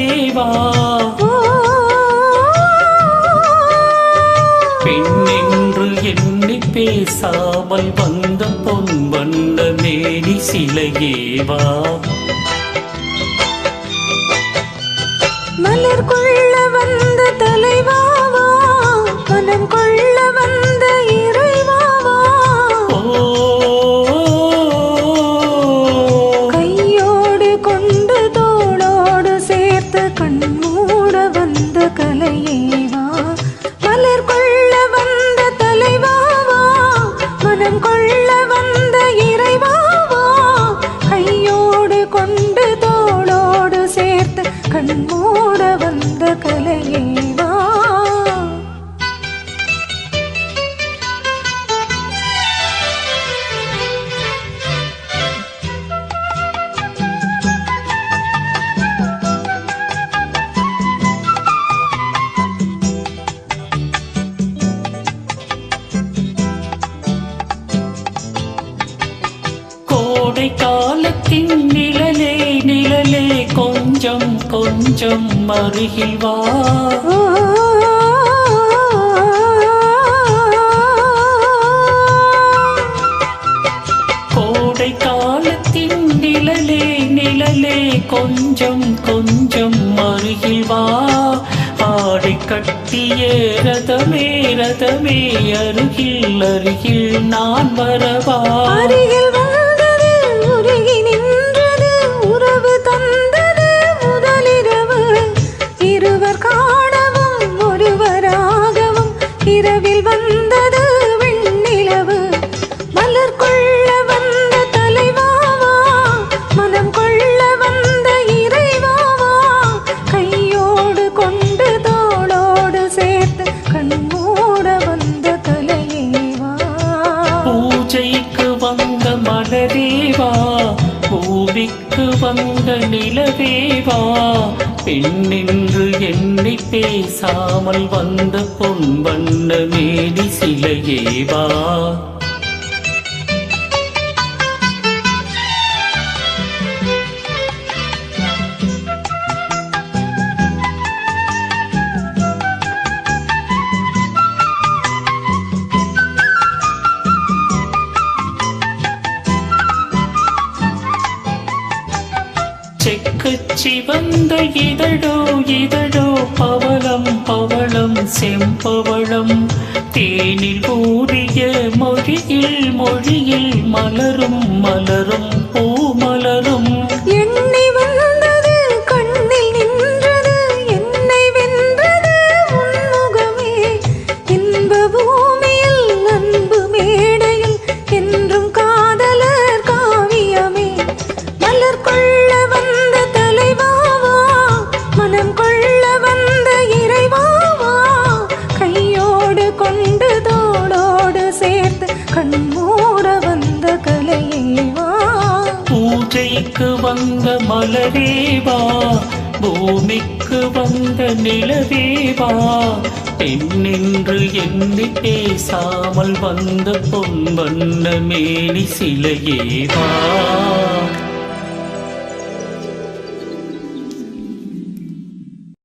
மலரேவா பெண்ணென்று எண்ணி பேசாமல் வந்த பொன் வண்ண மேனி சிலையேவா மலர் கொள்ள வந்த தலைவாவா மனம் கொள்ள வந்த இறைவாவா கையோடு கொண்டு தோளோடு சேர்த்து கண்மூட வந்த கலையேவா மலர் கொள்ள வந்த தலைவாவா மனம் கொள்ள வந்த இறைவாவா கையோடு கொண்டு தோளோடு சேர்த்து கண்மூட வந்த கலையேவா கோடை காலத்தின் நிழலே நிழலே கொஞ்சம் கொஞ்சம் அருகில் வா கோடை காலத்தின் நிழலே நிழலே கொஞ்சம் கொஞ்சம் அருகில் வா ஆடை கட்டிய ரதமே ரதமே அருகில் அருகில் நான் வரவா அருகில் வந்தது உருகி நின்றது உறவு தந்தது முதலிரவு இருவர் காணவும் ஒருவராகவும் இரவில் வந்தது வெண்ணிலவு மலர் கொள்ள வந்த தலைவாவா மனம் கொள்ள வந்த இறைவாவா கையோடு கொண்டு தோளோடு சேர்த்து கண்மூட வந்த கலையேவா பூஜைக்கு வந்த மலரேவா பூவிக்கு வந்த நிலவேவா பெண்ணென்று எண்ணி பேசாமல் வந்த பொன் வண்ண மேனி சிலையேவா செக்குச்சி வந்த இதழோ இதழோ பவளம் பவளம் செம்பவளம் தேனில் ஊறிய மொழியில் மொழியில் மலரும் மலரும் பூமலரும் எண்ணி வந்தது கண்ணில் நின்றது என்னை வென்றது உன்முகமே இன்ப பூமியில் அன்பு மேடையில் என்றும் காதலர் காவியமே மலர் கொள்ள வந்த தலைவாவா மனம் கொள்ள வந்த இறைவாவா கையோடு கொண்டு தோளோடு சேர்த்து கண்மூட வந்த கலையேவா பூஜைக்கு வந்த மலரேவா பூமிக்கு வந்த நிலவேவா பெண்ணென்று எண்ணி பேசாமல் வந்த பொன் வண்ண மேனி சிலையேவா